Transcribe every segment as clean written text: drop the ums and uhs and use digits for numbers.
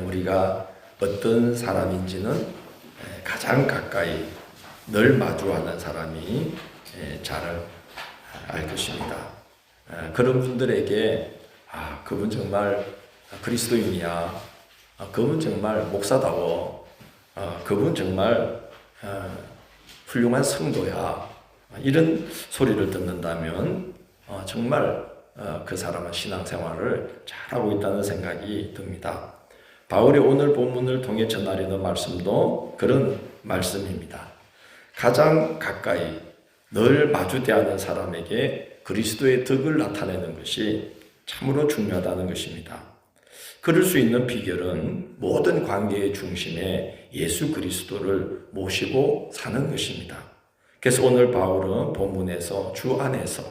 우리가 어떤 사람인지는 가장 가까이 늘 마주하는 사람이 잘 알 것입니다. 그런 분들에게 그분 정말 그리스도인이야, 그분 정말 목사다워, 그분 정말 훌륭한 성도야, 이런 소리를 듣는다면 정말 그 사람은 신앙생활을 잘하고 있다는 생각이 듭니다. 바울이 오늘 본문을 통해 전하려는 말씀도 그런 말씀입니다. 가장 가까이 늘 마주대하는 사람에게 그리스도의 덕을 나타내는 것이 참으로 중요하다는 것입니다. 그럴 수 있는 비결은 모든 관계의 중심에 예수 그리스도를 모시고 사는 것입니다. 그래서 오늘 바울은 본문에서 주 안에서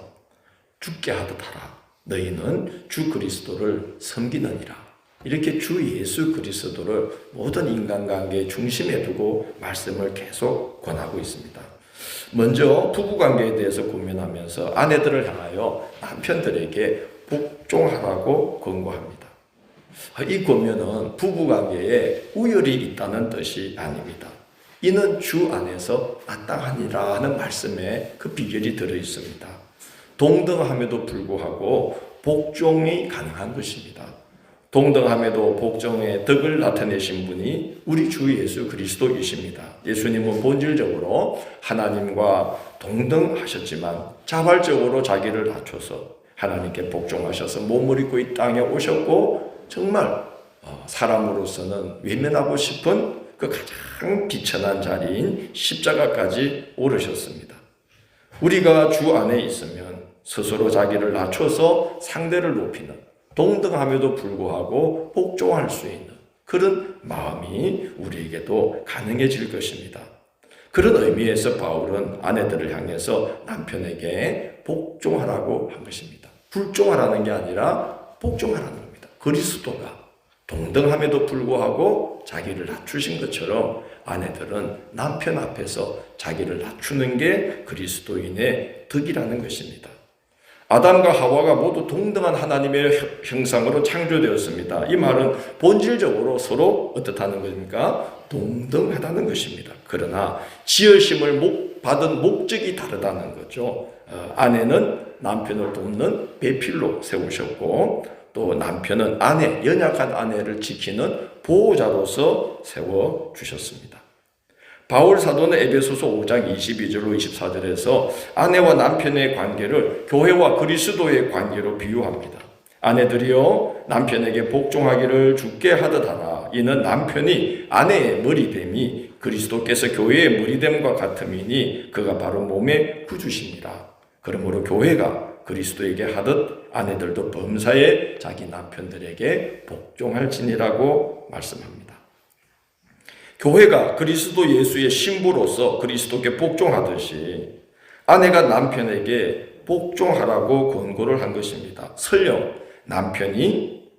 죽게 하듯 하라. 너희는 주 그리스도를 섬기느니라. 이렇게 주 예수 그리스도를 모든 인간관계의 중심에 두고 말씀을 계속 권하고 있습니다. 먼저 부부관계에 대해서 고민하면서 아내들을 향하여 남편들에게 복종하라고 권고합니다. 이 권면은 부부관계에 우열이 있다는 뜻이 아닙니다. 이는 주 안에서 마땅하니라 하는 말씀에 그 비결이 들어있습니다. 동등함에도 불구하고 복종이 가능한 것입니다. 동등함에도 복종의 덕을 나타내신 분이 우리 주 예수 그리스도이십니다. 예수님은 본질적으로 하나님과 동등하셨지만 자발적으로 자기를 낮춰서 하나님께 복종하셔서 몸을 입고 이 땅에 오셨고 정말 사람으로서는 외면하고 싶은 그 가장 비천한 자리인 십자가까지 오르셨습니다. 우리가 주 안에 있으면 스스로 자기를 낮춰서 상대를 높이는, 동등함에도 불구하고 복종할 수 있는 그런 마음이 우리에게도 가능해질 것입니다. 그런 의미에서 바울은 아내들을 향해서 남편에게 복종하라고 한 것입니다. 불종하라는 게 아니라 복종하라는 겁니다. 그리스도가 동등함에도 불구하고 자기를 낮추신 것처럼 아내들은 남편 앞에서 자기를 낮추는 게 그리스도인의 덕이라는 것입니다. 아담과 하와가 모두 동등한 하나님의 형상으로 창조되었습니다. 이 말은 본질적으로 서로 어떻다는 것입니까? 동등하다는 것입니다. 그러나 지으심을 받은 목적이 다르다는 거죠. 아내는 남편을 돕는 배필로 세우셨고 또 남편은 연약한 아내를 지키는 보호자로서 세워주셨습니다. 바울 사도는 에베소서 5장 22절로 24절에서 아내와 남편의 관계를 교회와 그리스도의 관계로 비유합니다. 아내들이여 남편에게 복종하기를 주께 하듯 하라. 이는 남편이 아내의 머리됨이 그리스도께서 교회의 머리됨과 같음이니 그가 바로 몸의 구주시니라. 그러므로 교회가 그리스도에게 하듯 아내들도 범사에 자기 남편들에게 복종할지니라고 말씀합니다. 교회가 그리스도 예수의 신부로서 그리스도께 복종하듯이 아내가 남편에게 복종하라고 권고를 한 것입니다. 설령 남편이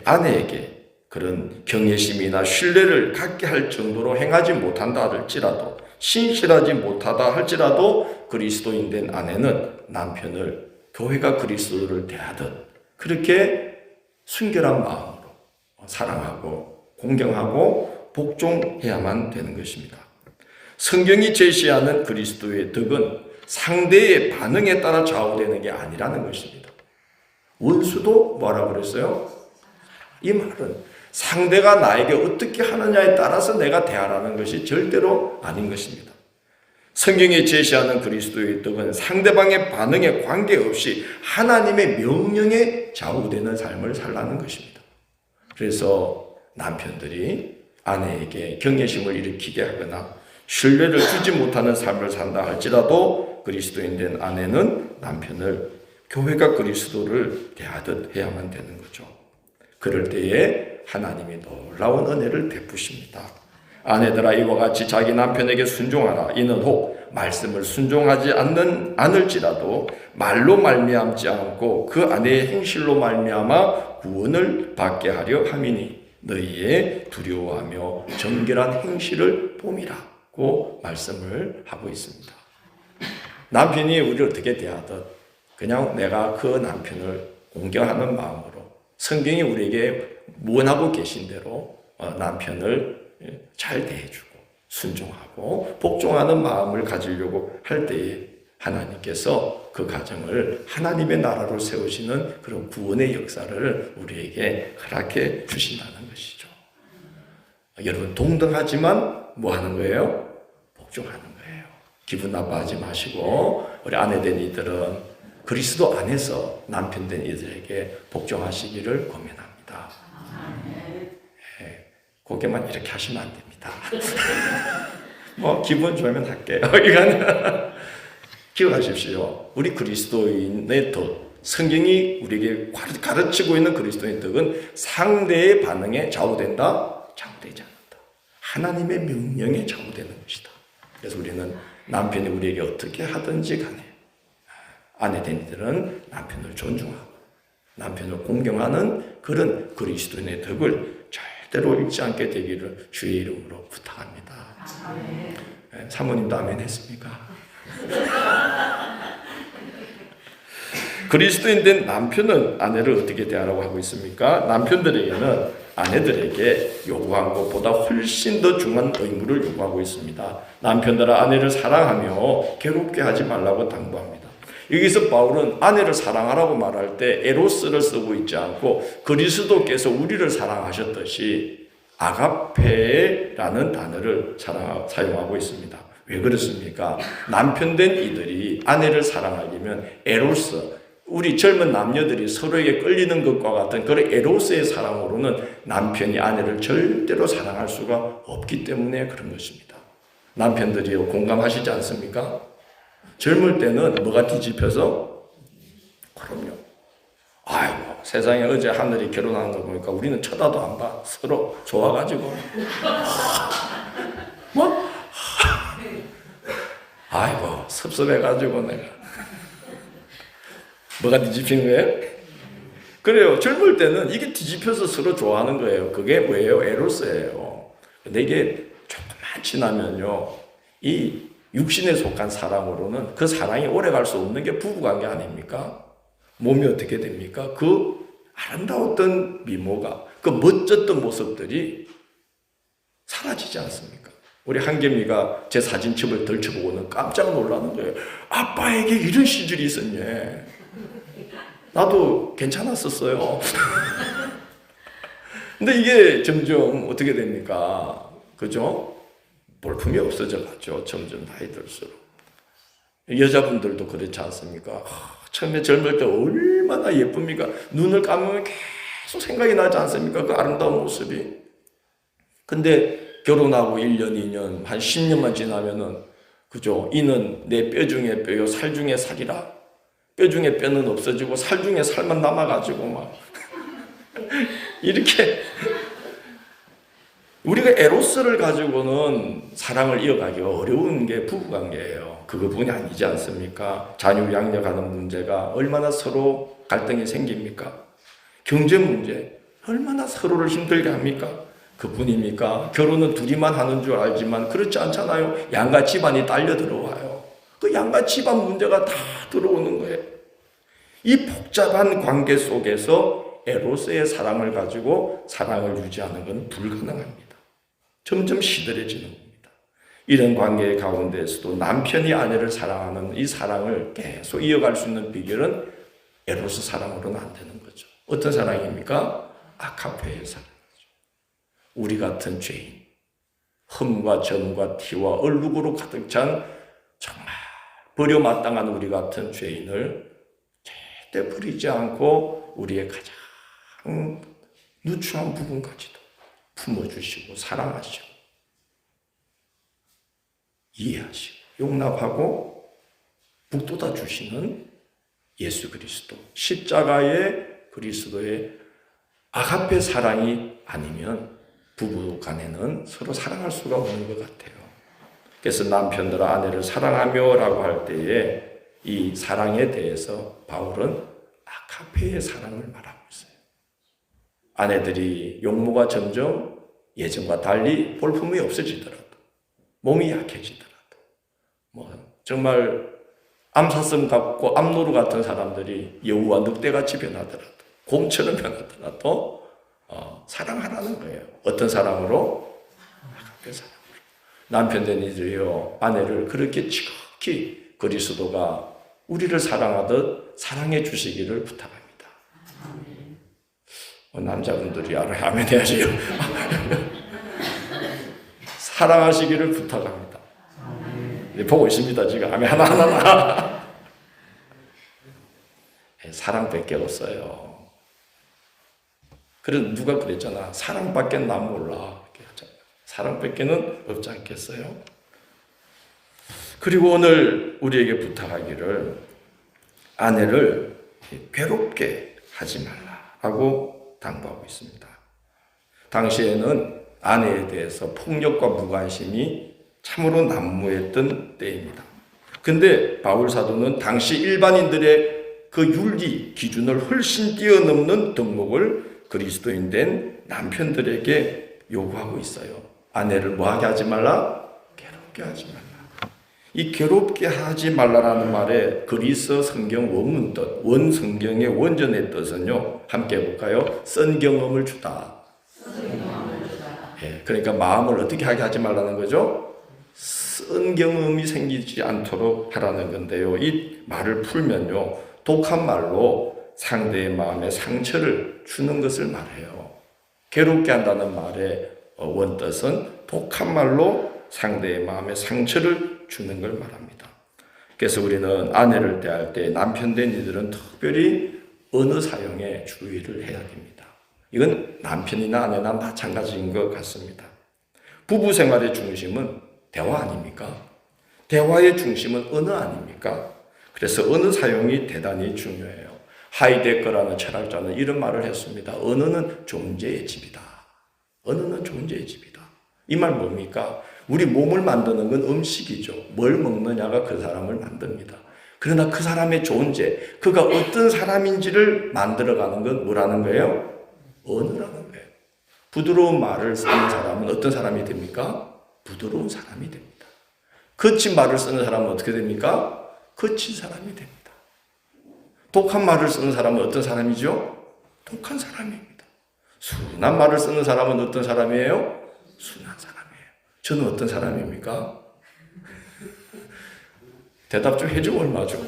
아내에게 그런 경외심이나 신뢰를 갖게 할 정도로 행하지 못한다 할지라도, 신실하지 못하다 할지라도 그리스도인 된 아내는 남편을 교회가 그리스도를 대하듯 그렇게 순결한 마음으로 사랑하고 공경하고 복종해야만 되는 것입니다. 성경이 제시하는 그리스도의 덕은 상대의 반응에 따라 좌우되는 게 아니라는 것입니다. 원수도 뭐라고 그랬어요? 이 말은 상대가 나에게 어떻게 하느냐에 따라서 내가 대하라는 것이 절대로 아닌 것입니다. 성경이 제시하는 그리스도의 덕은 상대방의 반응에 관계없이 하나님의 명령에 좌우되는 삶을 살라는 것입니다. 그래서 남편들이 아내에게 경외심을 일으키게 하거나 신뢰를 주지 못하는 삶을 산다 할지라도 그리스도인 된 아내는 남편을 교회가 그리스도를 대하듯 해야만 되는 거죠. 그럴 때에 하나님이 놀라운 은혜를 베푸십니다. 아내들아 이와 같이 자기 남편에게 순종하라. 이는 혹 말씀을 순종하지 않을지라도 말로 말미암지 않고 그 아내의 행실로 말미암아 구원을 받게 하려 함이니 너희의 두려워하며 정결한 행실을 봄이라고 말씀을 하고 있습니다. 남편이 우리를 어떻게 대하든 그냥 내가 그 남편을 공경하는 마음으로 성경이 우리에게 원하고 계신 대로 남편을 잘 대해주고 순종하고 복종하는 마음을 가지려고 할 때에 하나님께서 그 가정을 하나님의 나라로 세우시는 그런 구원의 역사를 우리에게 허락해 주신다는 것이죠. 여러분, 동등하지만 뭐 하는 거예요? 복종하는 거예요. 기분 나빠하지 마시고 우리 아내 된 이들은 그리스도 안에서 남편 된 이들에게 복종하시기를 권면합니다. 고개만 이렇게 하시면 안 됩니다. 뭐 기분 좋으면 할게요. 이거는 기억하십시오. 우리 그리스도인의 덕, 성경이 우리에게 가르치고 있는 그리스도인의 덕은 상대의 반응에 좌우된다? 좌우되지 않는다. 하나님의 명령에 좌우되는 것이다. 그래서 우리는 남편이 우리에게 어떻게 하든지 간에 아내 된 이들은 남편을 존중하고 남편을 공경하는 그런 그리스도인의 덕을 절대로 잃지 않게 되기를 주의 이름으로 부탁합니다. 사모님도 아멘 했습니까? 그리스도인 된 남편은 아내를 어떻게 대하라고 하고 있습니까? 남편들에게는 아내들에게 요구한 것보다 훨씬 더 중요한 의무를 요구하고 있습니다. 남편들아 아내를 사랑하며 괴롭게 하지 말라고 당부합니다. 여기서 바울은 아내를 사랑하라고 말할 때 에로스를 쓰고 있지 않고 그리스도께서 우리를 사랑하셨듯이 아가페라는 단어를 사용하고 있습니다. 왜 그렇습니까? 남편 된 이들이 아내를 사랑하려면 에로스, 우리 젊은 남녀들이 서로에게 끌리는 것과 같은 그런 에로스의 사랑으로는 남편이 아내를 절대로 사랑할 수가 없기 때문에 그런 것입니다. 남편들이요, 공감하시지 않습니까? 젊을 때는 뭐가 뒤집혀서? 그럼요. 아이고, 세상에 어제 하늘이 결혼하는 거 보니까 우리는 쳐다도 안 봐. 서로 좋아가지고. 뭐? 아이고, 섭섭해가지고 내가. 뭐가 뒤집힌 거예요? 그래요. 젊을 때는 이게 뒤집혀서 서로 좋아하는 거예요. 그게 뭐예요? 에로스예요. 근데 이게 조금만 지나면요, 이 육신에 속한 사랑으로는 그 사랑이 오래 갈 수 없는 게 부부관계 아닙니까? 몸이 어떻게 됩니까? 그 아름다웠던 미모가, 그 멋졌던 모습들이 사라지지 않습니까? 우리 한겸이가 제 사진첩을 덜쳐보고는 깜짝 놀라는 거예요. 아빠에게 이런 시절이 있었냐. 나도 괜찮았었어요. 근데 이게 점점 어떻게 됩니까? 그죠? 볼품이 없어져 갔죠. 점점 나이 들수록. 여자분들도 그렇지 않습니까? 처음에 젊을 때 얼마나 예쁩니까? 눈을 감으면 계속 생각이 나지 않습니까? 그 아름다운 모습이. 근데 결혼하고 1년, 2년, 한 10년만 지나면은, 그죠? 이는 내 뼈 중에 뼈요, 살 중에 살이라. 뼈 중에 뼈는 없어지고 살 중에 살만 남아가지고 막. 이렇게. 우리가 에로스를 가지고는 사랑을 이어가기가 어려운 게 부부관계예요. 그 부분이 아니지 않습니까? 자녀 양육하는 문제가 얼마나 서로 갈등이 생깁니까? 경제 문제 얼마나 서로를 힘들게 합니까? 그뿐입니까? 결혼은 둘이만 하는 줄 알지만 그렇지 않잖아요. 양가 집안이 딸려 들어와요. 그 양가 집안 문제가 다 들어오는 거예요. 이 복잡한 관계 속에서 에로스의 사랑을 가지고 사랑을 유지하는 건 불가능합니다. 점점 시들해지는 겁니다. 이런 관계 가운데에서도 남편이 아내를 사랑하는 이 사랑을 계속 이어갈 수 있는 비결은 에로스 사랑으로는 안 되는 거죠. 어떤 사랑입니까? 아카페의 사랑이죠. 우리 같은 죄인, 흠과 점과 티와 얼룩으로 가득 찬 정말 버려마땅한 우리 같은 죄인을 절대 버리지 않고 우리의 가장 누추한 부분까지도 품어주시고 사랑하시고 이해하시고 용납하고 북돋아 주시는 예수 그리스도, 십자가의 그리스도의 아가페 사랑이 아니면 부부 간에는 서로 사랑할 수가 없는 것 같아요. 그래서 남편들아 아내를 사랑하며 라고 할 때에 이 사랑에 대해서 바울은 아가페의 사랑을 말하고 있어요. 아내들이 용모가 점점 예전과 달리 볼품이 없어지더라도, 몸이 약해지더라도, 정말 암사슴 같고 암노루 같은 사람들이 여우와 늑대같이 변하더라도, 곰처럼 변하더라도 사랑하라는 거예요. 어떤 사랑으로? 아가페 사랑으로. 남편 된 이들이요, 아내를 그렇게 지극히 그리스도가 우리를 사랑하듯 사랑해 주시기를 부탁합니다. 남자분들이 알아야 하면 해야지요. 사랑하시기를 부탁합니다. 보고 있습니다. 지금 아멘 하나하나. 사랑밖에 없어요. 그래서 누가 그랬잖아. 사랑밖에 난 몰라. 사랑밖에는 없지 않겠어요? 그리고 오늘 우리에게 부탁하기를 아내를 괴롭게 하지 말라라고 당부하고 있습니다. 당시에는 아내에 대해서 폭력과 무관심이 참으로 난무했던 때입니다. 근데 바울 사도는 당시 일반인들의 그 윤리 기준을 훨씬 뛰어넘는 덕목을 그리스도인 된 남편들에게 요구하고 있어요. 아내를 뭐하게 하지 말라? 괴롭게 하지 말라. 이 괴롭게 하지 말라라는 말의 그리스 성경 원문 뜻, 원 성경의 원전의 뜻은요, 함께 해볼까요? 쓴 경험을 주다. 그러니까 마음을 어떻게 하게 하지 말라는 거죠? 쓴 경험이 생기지 않도록 하라는 건데요. 이 말을 풀면요, 독한 말로 상대의 마음에 상처를 주는 것을 말해요. 괴롭게 한다는 말의 원뜻은 독한 말로 상대의 마음에 상처를 주는 걸 말합니다. 그래서 우리는 아내를 대할 때 남편 된 이들은 특별히 언어 사용에 주의를 해야 됩니다. 이건 남편이나 아내나 마찬가지인 것 같습니다. 부부 생활의 중심은 대화 아닙니까? 대화의 중심은 언어 아닙니까? 그래서 언어 사용이 대단히 중요해요. 하이데거라는 철학자는 이런 말을 했습니다. 언어는 존재의 집이다. 언어는 존재의 집이다. 이 말 뭡니까? 우리 몸을 만드는 건 음식이죠. 뭘 먹느냐가 그 사람을 만듭니다. 그러나 그 사람의 존재, 그가 어떤 사람인지를 만들어가는 건 뭐라는 거예요? 언어라는 거예요. 부드러운 말을 쓰는 사람은 어떤 사람이 됩니까? 부드러운 사람이 됩니다. 거친 말을 쓰는 사람은 어떻게 됩니까? 거친 사람이 됩니다. 독한 말을 쓰는 사람은 어떤 사람이죠? 독한 사람입니다. 순한 말을 쓰는 사람은 어떤 사람이에요? 순한 사람이에요. 저는 어떤 사람입니까? 대답 좀 해주고 얼마죠?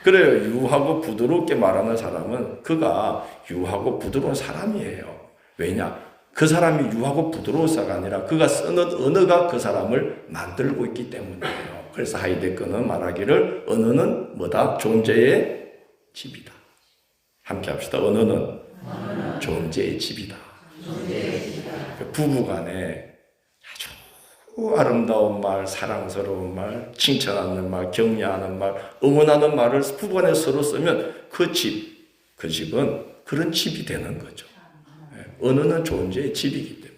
그래요. 유하고 부드럽게 말하는 사람은 그가 유하고 부드러운 사람이에요. 왜냐? 그 사람이 유하고 부드러워서가 아니라 그가 쓰는 언어가 그 사람을 만들고 있기 때문이에요. 그래서 하이데거는 말하기를 언어는 뭐다? 존재의 집이다. 함께 합시다. 언어는 존재의 집이다. 부부간에 아주 아름다운 말, 사랑스러운 말, 칭찬하는 말, 격려하는 말, 응원하는 말을 부부간에 서로 쓰면 그 집은 그런 집이 되는 거죠. 언어는 존재의 집이기 때문에.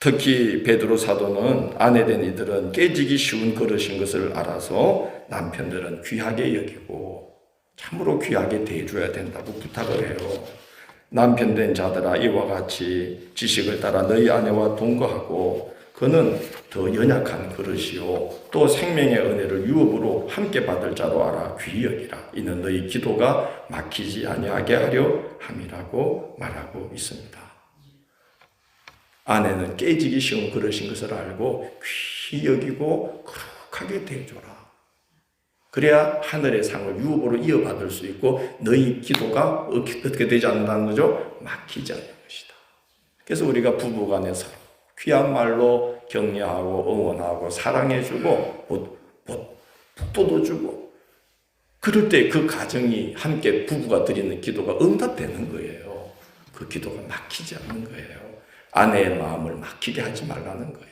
특히 베드로 사도는 아내 된 이들은 깨지기 쉬운 그릇인 것을 알아서 남편들은 귀하게 여기고 참으로 귀하게 대해줘야 된다고 부탁을 해요. 남편 된 자들아 이와 같이 지식을 따라 너희 아내와 동거하고 그는 더 연약한 그릇이요 또 생명의 은혜를 유업으로 함께 받을 자로 알아 귀히 여기라. 이는 너희 기도가 막히지 아니하게 하려 함이라고 말하고 있습니다. 아내는 깨지기 쉬운 그릇인 것을 알고 귀히 여기고 거룩하게 대해줘라. 그래야 하늘의 상을 유업으로 이어받을 수 있고 너희 기도가 어떻게 되지 않는다는 거죠? 막히지 않는 것이다. 그래서 우리가 부부간에서 귀한 말로 격려하고 응원하고 사랑해주고 복도도 주고 그럴 때 그 가정이 함께 부부가 드리는 기도가 응답되는 거예요. 그 기도가 막히지 않는 거예요. 아내의 마음을 막히게 하지 말라는 거예요.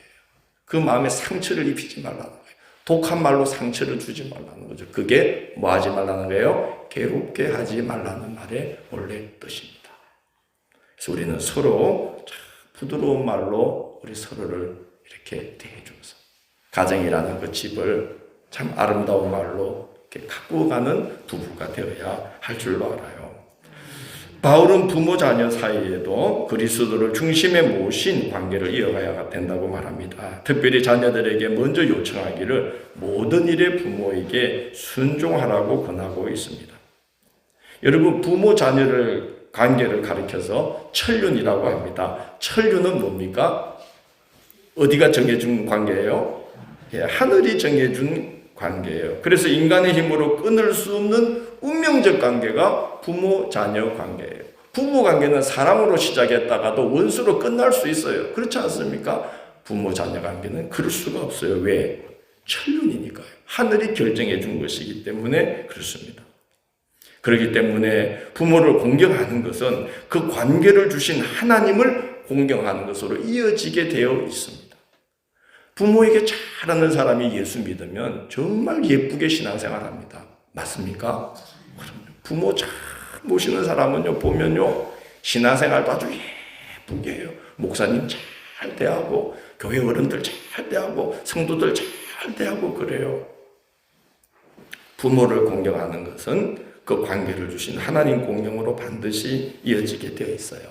그 마음에 상처를 입히지 말라는 거예요. 독한 말로 상처를 주지 말라는 거죠. 그게 뭐 하지 말라는 거예요? 괴롭게 하지 말라는 말의 원래 뜻입니다. 그래서 우리는 서로 부드러운 말로 우리 서로를 이렇게 대해줘서 가정이라는 그 집을 참 아름다운 말로 이렇게 가꾸어 가는 부부가 되어야 할 줄로 알아요. 바울은 부모 자녀 사이에도 그리스도를 중심에 모신 관계를 이어가야 된다고 말합니다. 특별히 자녀들에게 먼저 요청하기를 모든 일에 부모에게 순종하라고 권하고 있습니다. 여러분, 부모 자녀를 관계를 가리켜서 천륜이라고 합니다. 천륜은 뭡니까? 어디가 정해준 관계예요? 예, 하늘이 정해준 관계예요. 그래서 인간의 힘으로 끊을 수 없는 운명적 관계가 부모 자녀 관계예요. 부모 관계는 사랑으로 시작했다가도 원수로 끝날 수 있어요. 그렇지 않습니까? 부모 자녀 관계는 그럴 수가 없어요. 왜? 천륜이니까요. 하늘이 결정해 준 것이기 때문에 그렇습니다. 그렇기 때문에 부모를 공경하는 것은 그 관계를 주신 하나님을 공경하는 것으로 이어지게 되어 있습니다. 부모에게 잘하는 사람이 예수 믿으면 정말 예쁘게 신앙생활합니다. 맞습니까? 그럼요. 부모 잘 모시는 사람은요, 보면요, 신앙생활도 아주 예쁘게 해요. 목사님 잘 대하고, 교회 어른들 잘 대하고, 성도들 잘 대하고 그래요. 부모를 공경하는 것은 그 관계를 주신 하나님 공경으로 반드시 이어지게 되어 있어요.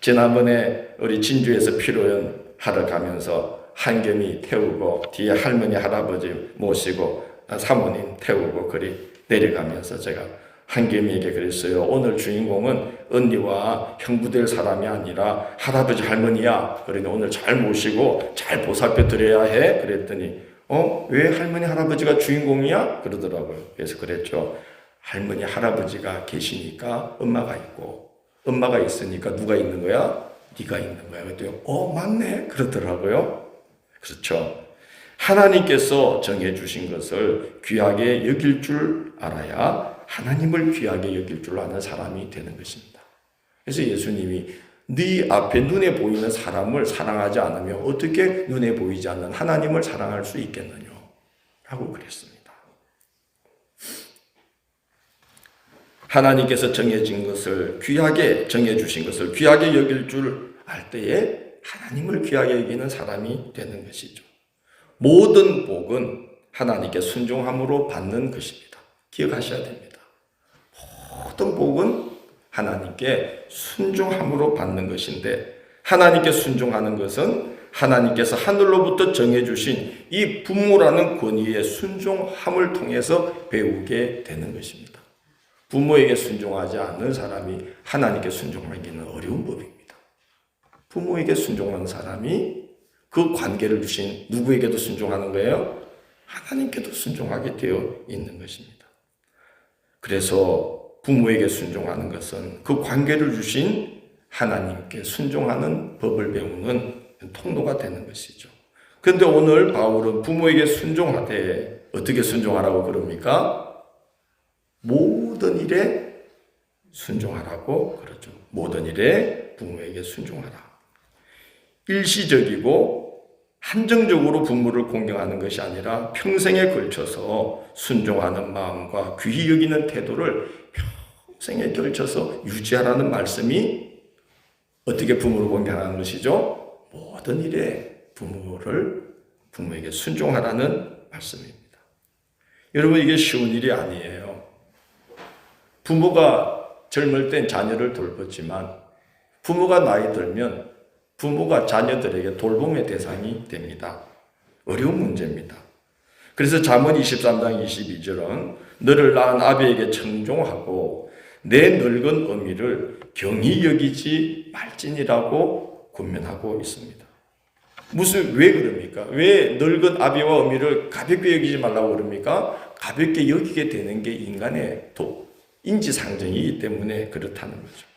지난번에 우리 진주에서 피로연 하러 가면서 한겸이 태우고 뒤에 할머니 할아버지 모시고 사모님 태우고 그리 내려가면서 제가 한겸이에게 그랬어요. 오늘 주인공은 언니와 형부 될 사람이 아니라 할아버지 할머니야. 그러니 오늘 잘 모시고 잘 보살펴 드려야 해. 그랬더니 왜 할머니 할아버지가 주인공이야? 그러더라고요. 그래서 그랬죠. 할머니 할아버지가 계시니까 엄마가 있고 엄마가 있으니까 누가 있는 거야? 네가 있는 거야. 그랬더니 맞네. 그러더라고요. 그렇죠. 하나님께서 정해주신 것을 귀하게 여길 줄 알아야 하나님을 귀하게 여길 줄 아는 사람이 되는 것입니다. 그래서 예수님이 네 앞에 눈에 보이는 사람을 사랑하지 않으면 어떻게 눈에 보이지 않는 하나님을 사랑할 수 있겠느냐 라고 그랬습니다. 하나님께서 정해진 것을 귀하게 정해주신 것을 귀하게 여길 줄 알 때에 하나님을 귀하게 여기는 사람이 되는 것이죠. 모든 복은 하나님께 순종함으로 받는 것입니다. 기억하셔야 됩니다. 모든 복은 하나님께 순종함으로 받는 것인데 하나님께 순종하는 것은 하나님께서 하늘로부터 정해주신 이 부모라는 권위에 순종함을 통해서 배우게 되는 것입니다. 부모에게 순종하지 않는 사람이 하나님께 순종하기는 어려운 법입니다. 부모에게 순종하는 사람이 그 관계를 주신 누구에게도 순종하는 거예요? 하나님께도 순종하게 되어 있는 것입니다. 그래서 부모에게 순종하는 것은 그 관계를 주신 하나님께 순종하는 법을 배우는 통로가 되는 것이죠. 그런데 오늘 바울은 부모에게 순종하되 어떻게 순종하라고 그럽니까? 모든 일에 순종하라고 그러죠. 모든 일에 부모에게 순종하라. 일시적이고 한정적으로 부모를 공경하는 것이 아니라 평생에 걸쳐서 순종하는 마음과 귀히 여기는 태도를 평생에 걸쳐서 유지하라는 말씀이 어떻게 부모를 공경하는 것이죠? 모든 일에 부모에게 순종하라는 말씀입니다. 여러분, 이게 쉬운 일이 아니에요. 부모가 젊을 땐 자녀를 돌봤지만 부모가 나이 들면 부모가 자녀들에게 돌봄의 대상이 됩니다. 어려운 문제입니다. 그래서 잠언 23장 22절은 너를 낳은 아비에게 청종하고 내 늙은 어미를 경히 여기지 말지니라고 권면하고 있습니다. 왜 그럽니까? 왜 늙은 아비와 어미를 가볍게 여기지 말라고 그럽니까? 가볍게 여기게 되는 게 인간의 인지상정이기 때문에 그렇다는 거죠.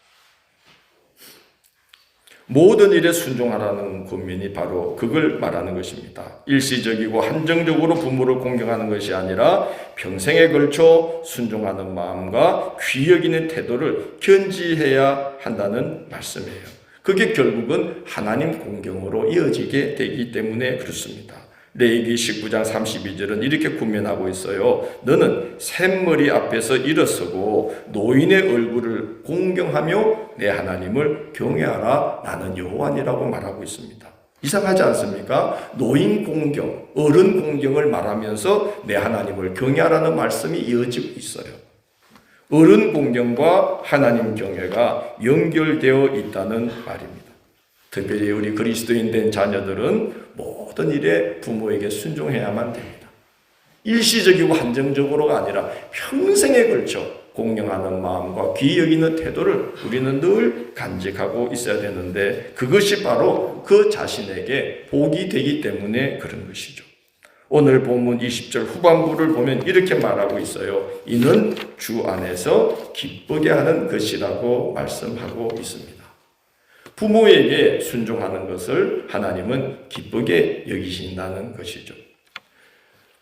모든 일에 순종하라는 권면이 바로 그걸 말하는 것입니다. 일시적이고 한정적으로 부모를 공경하는 것이 아니라 평생에 걸쳐 순종하는 마음과 귀히 여기는 태도를 견지해야 한다는 말씀이에요. 그게 결국은 하나님 공경으로 이어지게 되기 때문에 그렇습니다. 레위기 19장 32절은 이렇게 권면하고 있어요. 너는 샘머리 앞에서 일어서고 노인의 얼굴을 공경하며 내 하나님을 경외하라. 나는 여호와니라고 말하고 있습니다. 이상하지 않습니까? 노인 공경, 어른 공경을 말하면서 내 하나님을 경외하라는 말씀이 이어지고 있어요. 어른 공경과 하나님 경외가 연결되어 있다는 말입니다. 특별히 우리 그리스도인 된 자녀들은 모든 일에 부모에게 순종해야만 됩니다. 일시적이고 한정적으로가 아니라 평생에 걸쳐 공경하는 마음과 귀히 여기는 태도를 우리는 늘 간직하고 있어야 되는데 그것이 바로 그 자신에게 복이 되기 때문에 그런 것이죠. 오늘 본문 20절 후반부를 보면 이렇게 말하고 있어요. 이는 주 안에서 기쁘게 하는 것이라고 말씀하고 있습니다. 부모에게 순종하는 것을 하나님은 기쁘게 여기신다는 것이죠.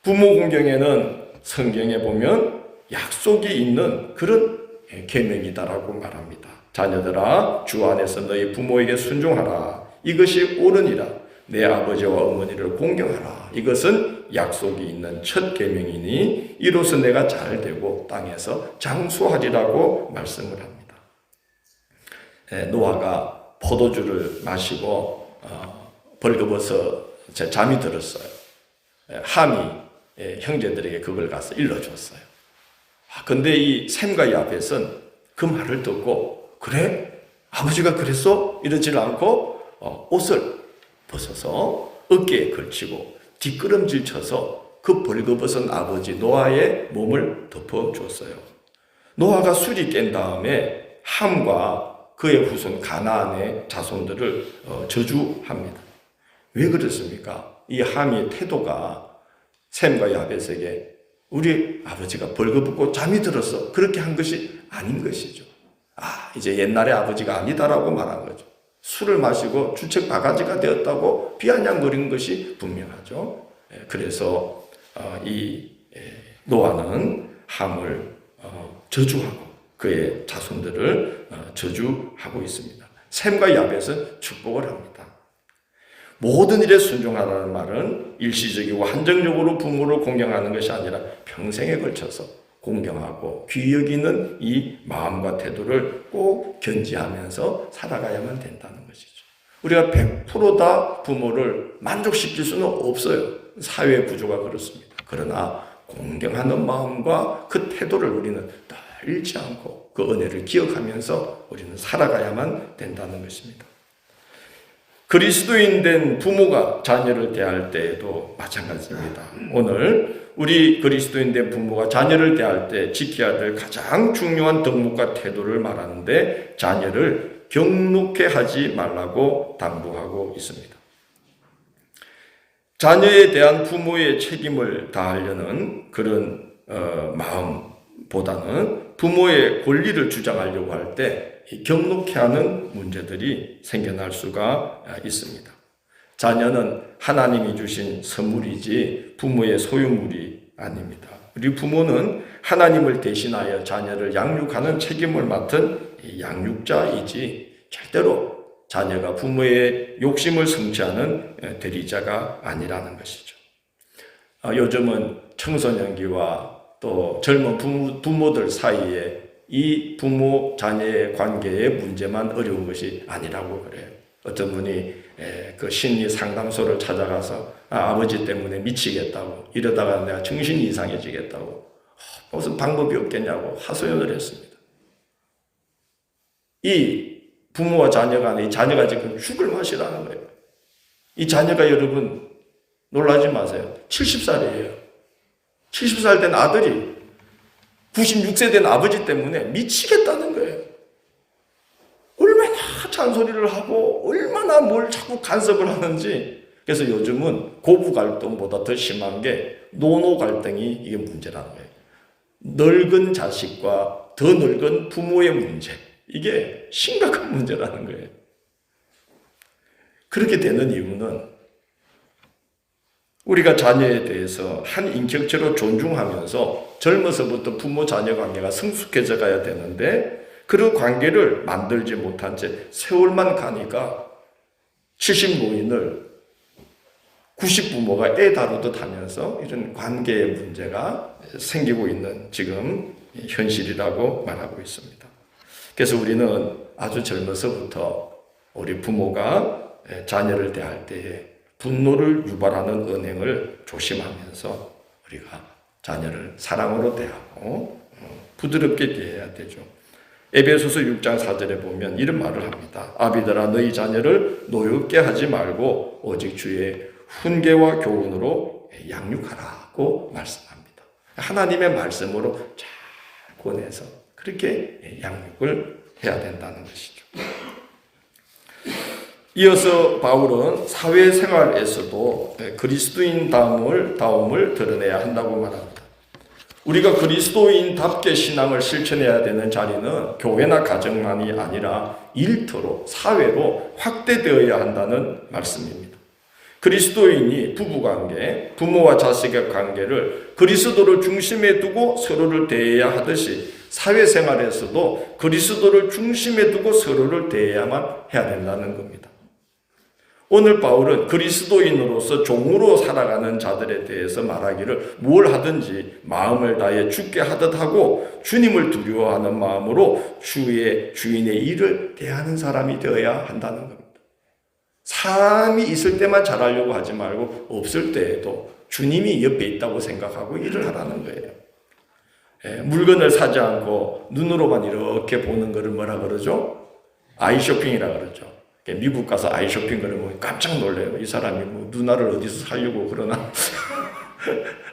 부모 공경에는 성경에 보면 약속이 있는 그런 계명이다라고 말합니다. 자녀들아 주 안에서 너희 부모에게 순종하라. 이것이 옳으니라. 내 아버지와 어머니를 공경하라. 이것은 약속이 있는 첫 계명이니 이로써 내가 잘 되고 땅에서 장수하리라고 말씀을 합니다. 노아가 포도주를 마시고 벌거벗어 잠이 들었어요. 함이 형제들에게 그걸 가서 일러줬어요. 근데 이 셈과 야벳은 그 말을 듣고 그래? 아버지가 그랬어? 이러질 않고 옷을 벗어서 어깨에 걸치고 뒷걸음질 쳐서 그 벌거벗은 아버지 노아의 몸을 덮어주었어요. 노아가 술이 깬 다음에 함과 그의 후손 가나안의 자손들을 저주합니다. 왜 그렇습니까? 이 함의 태도가 셈과 야벳에게 우리 아버지가 벌거벗고 잠이 들었어. 그렇게 한 것이 아닌 것이죠. 이제 옛날의 아버지가 아니다라고 말한 거죠. 술을 마시고 주책 바가지가 되었다고 비아냥거린 것이 분명하죠. 그래서 이 노아는 함을 저주하고 그의 자손들을 저주하고 있습니다. 셈과 야벳은 축복을 합니다. 모든 일에 순종하라는 말은 일시적이고 한정적으로 부모를 공경하는 것이 아니라 평생에 걸쳐서 공경하고 귀히 여기는 이 마음과 태도를 꼭 견지하면서 살아가야만 된다는 것이죠. 우리가 100%다 부모를 만족시킬 수는 없어요. 사회 구조가 그렇습니다. 그러나 공경하는 마음과 그 태도를 우리는 늘 잃지 않고 그 은혜를 기억하면서 우리는 살아가야만 된다는 것입니다. 그리스도인 된 부모가 자녀를 대할 때에도 마찬가지입니다. 오늘 우리 그리스도인 된 부모가 자녀를 대할 때 지켜야 될 가장 중요한 덕목과 태도를 말하는데 자녀를 경록해 하지 말라고 당부하고 있습니다. 자녀에 대한 부모의 책임을 다하려는 그런 마음보다는 부모의 권리를 주장하려고 할 때 경록해 하는 문제들이 생겨날 수가 있습니다. 자녀는 하나님이 주신 선물이지 부모의 소유물이 아닙니다. 우리 부모는 하나님을 대신하여 자녀를 양육하는 책임을 맡은 양육자이지 절대로 자녀가 부모의 욕심을 성취하는 대리자가 아니라는 것이죠. 요즘은 청소년기와 또 젊은 부모들 사이에 이 부모 자녀의 관계의 문제만 어려운 것이 아니라고 그래요. 어떤 분이 그 심리 상담소를 찾아가서 아버지 때문에 미치겠다고 이러다가 내가 정신이 이상해지겠다고 무슨 방법이 없겠냐고 하소연을 했습니다. 이 부모와 자녀 간에 이 자녀가 지금 죽을 맛이라는 거예요. 이 자녀가 여러분 놀라지 마세요. 70살이에요. 70살 된 아들이 96세 된 아버지 때문에 미치겠다는 거예요. 얼마나 잔소리를 하고 얼마나 뭘 자꾸 간섭을 하는지. 그래서 요즘은 고부 갈등보다 더 심한 게 노노 갈등이 이게 문제라는 거예요. 늙은 자식과 더 늙은 부모의 문제. 이게 심각한 문제라는 거예요. 그렇게 되는 이유는 우리가 자녀에 대해서 한 인격체로 존중하면서 젊어서부터 부모 자녀 관계가 성숙해져 가야 되는데 그런 관계를 만들지 못한 채 세월만 가니까 70 노인을 90 부모가 애 다루듯 하면서 이런 관계의 문제가 생기고 있는 지금 현실이라고 말하고 있습니다. 그래서 우리는 아주 젊어서부터 우리 부모가 자녀를 대할 때에 분노를 유발하는 언행을 조심하면서 우리가 자녀를 사랑으로 대하고 부드럽게 대해야 되죠. 에베소서 6장 4절에 보면 이런 말을 합니다. 아비들아 너희 자녀를 노엽게 하지 말고 오직 주의 훈계와 교훈으로 양육하라고 말씀합니다. 하나님의 말씀으로 잘 권해서 그렇게 양육을 해야 된다는 것이죠. 이어서 바울은 사회생활에서도 그리스도인다움을 드러내야 한다고 말합니다. 우리가 그리스도인답게 신앙을 실천해야 되는 자리는 교회나 가정만이 아니라 일터로, 사회로 확대되어야 한다는 말씀입니다. 그리스도인이 부부관계, 부모와 자식의 관계를 그리스도를 중심에 두고 서로를 대해야 하듯이 사회생활에서도 그리스도를 중심에 두고 서로를 대해야만 해야 된다는 겁니다. 오늘 바울은 그리스도인으로서 종으로 살아가는 자들에 대해서 말하기를 뭘 하든지 마음을 다해 죽게 하듯 하고 주님을 두려워하는 마음으로 주인의 일을 대하는 사람이 되어야 한다는 겁니다. 사람이 있을 때만 잘하려고 하지 말고 없을 때에도 주님이 옆에 있다고 생각하고 일을 하라는 거예요. 물건을 사지 않고 눈으로만 이렇게 보는 것을 뭐라 그러죠? 아이쇼핑이라 그러죠. 미국 가서 아이쇼핑 그러면 깜짝 놀래요. 이 사람이 뭐 누나를 어디서 살려고 그러나.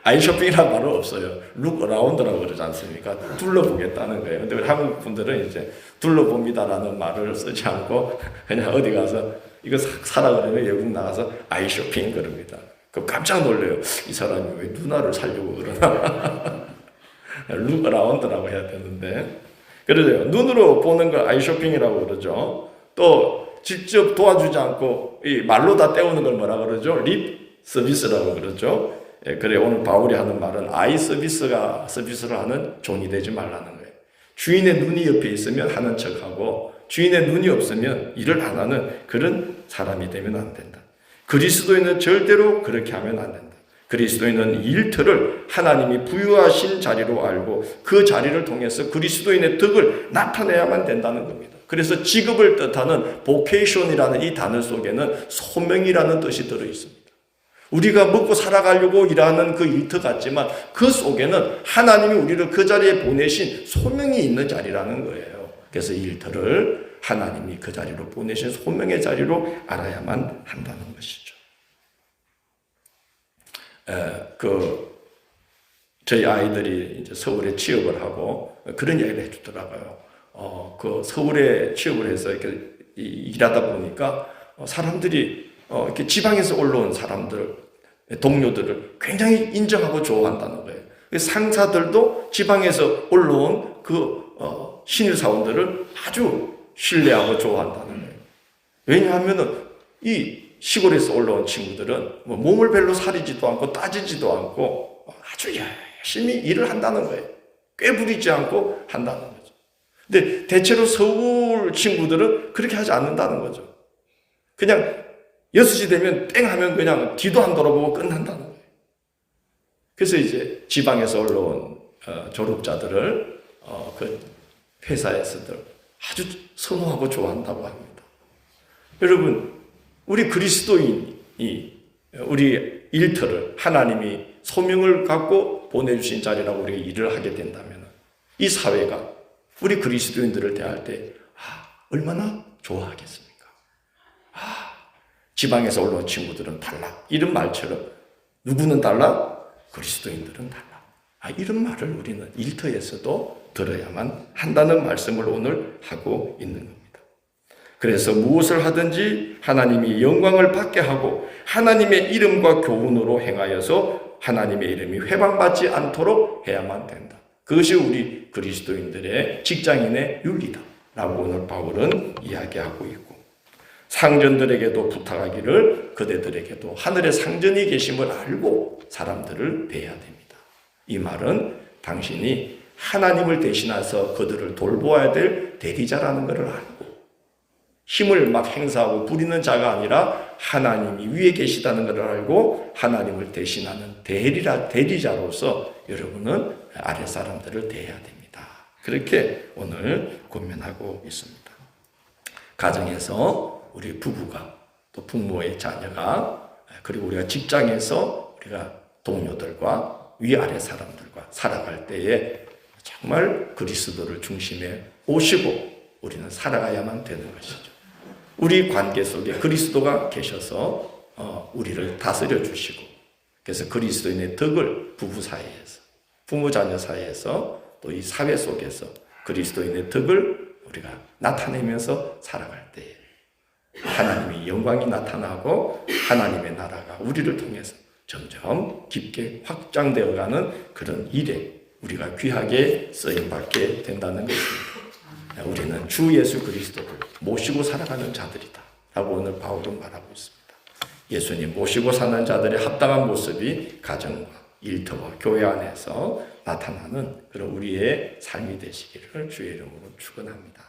아이쇼핑이라는 말은 없어요. 룩 어라운드라고 그러지 않습니까? 둘러보겠다는 거예요. 근데 우리 한국 분들은 이제 둘러봅니다라는 말을 쓰지 않고 그냥 어디 가서 이거 사라 그러면 외국 나가서 아이쇼핑 그럽니다. 그럼 깜짝 놀래요. 이 사람이 왜 누나를 살려고 그러나. 룩 어라운드라고 해야 되는데. 그러죠. 눈으로 보는 걸 아이쇼핑이라고 그러죠. 또 직접 도와주지 않고 이 말로 다 때우는 걸 뭐라 그러죠? 립 서비스라고 그러죠. 그래 오늘 바울이 하는 말은 아이 서비스를 하는 종이 되지 말라는 거예요. 주인의 눈이 옆에 있으면 하는 척하고 주인의 눈이 없으면 일을 안 하는 그런 사람이 되면 안 된다. 그리스도인은 절대로 그렇게 하면 안 된다. 그리스도인은 일터를 하나님이 부유하신 자리로 알고 그 자리를 통해서 그리스도인의 덕을 나타내야만 된다는 겁니다. 그래서 직업을 뜻하는 vocation이라는 이 단어 속에는 소명이라는 뜻이 들어 있습니다. 우리가 먹고 살아가려고 일하는 그 일터 같지만 그 속에는 하나님이 우리를 그 자리에 보내신 소명이 있는 자리라는 거예요. 그래서 일터를 하나님이 그 자리로 보내신 소명의 자리로 알아야만 한다는 것이죠. 저희 아이들이 이제 서울에 취업을 하고 그런 이야기를 해주더라고요. 그 서울에 취업을 해서 이렇게 일하다 보니까 사람들이 이렇게 지방에서 올라온 사람들, 동료들을 굉장히 인정하고 좋아한다는 거예요. 상사들도 지방에서 올라온 그 신입사원들을 아주 신뢰하고 좋아한다는 거예요. 왜냐하면은 이 시골에서 올라온 친구들은 뭐 몸을 별로 사리지도 않고 따지지도 않고 아주 열심히 일을 한다는 거예요. 꾀부리지 않고 한다는 거예요. 근데 대체로 서울 친구들은 그렇게 하지 않는다는 거죠. 그냥 6시 되면 땡 하면 그냥 뒤도 안 돌아보고 끝난다는 거예요. 그래서 이제 지방에서 올라온 졸업자들을 그 회사에서들 아주 선호하고 좋아한다고 합니다. 여러분, 우리 그리스도인이 우리 일터를 하나님이 소명을 갖고 보내주신 자리라고 우리가 일을 하게 된다면 이 사회가 우리 그리스도인들을 대할 때 얼마나 좋아하겠습니까? 지방에서 올라온 친구들은 달라. 이런 말처럼 누구는 달라? 그리스도인들은 달라. 이런 말을 우리는 일터에서도 들어야만 한다는 말씀을 오늘 하고 있는 겁니다. 그래서 무엇을 하든지 하나님이 영광을 받게 하고 하나님의 이름과 교훈으로 행하여서 하나님의 이름이 회방받지 않도록 해야만 된다. 그것이 우리 그리스도인들의 직장인의 윤리다 라고 오늘 바울은 이야기하고 있고, 상전들에게도 부탁하기를 그대들에게도 하늘의 상전이 계심을 알고 사람들을 대해야 됩니다. 이 말은 당신이 하나님을 대신해서 그들을 돌보아야 될 대리자라는 것을 알고 힘을 막 행사하고 부리는 자가 아니라 하나님이 위에 계시다는 것을 알고 하나님을 대신하는 대리자로서 여러분은 아래 사람들을 대해야 됩니다. 그렇게 오늘 고민하고 있습니다. 가정에서 우리 부부가 또 부모의 자녀가 그리고 우리가 직장에서 우리가 동료들과 위아래 사람들과 살아갈 때에 정말 그리스도를 중심에 오시고 우리는 살아가야만 되는 것이죠. 우리 관계 속에 그리스도가 계셔서 우리를 다스려 주시고, 그래서 그리스도인의 덕을 부부 사이에서, 부모 자녀 사이에서, 또 이 사회 속에서 그리스도인의 덕을 우리가 나타내면서 살아갈 때 하나님의 영광이 나타나고 하나님의 나라가 우리를 통해서 점점 깊게 확장되어가는 그런 일에 우리가 귀하게 쓰임받게 된다는 것입니다. 우리는 주 예수 그리스도를 모시고 살아가는 자들이다 라고 오늘 바울은 말하고 있습니다. 예수님 모시고 사는 자들의 합당한 모습이 가정과 일터와 교회 안에서 나타나는 그런 우리의 삶이 되시기를 주의 이름으로 축원합니다.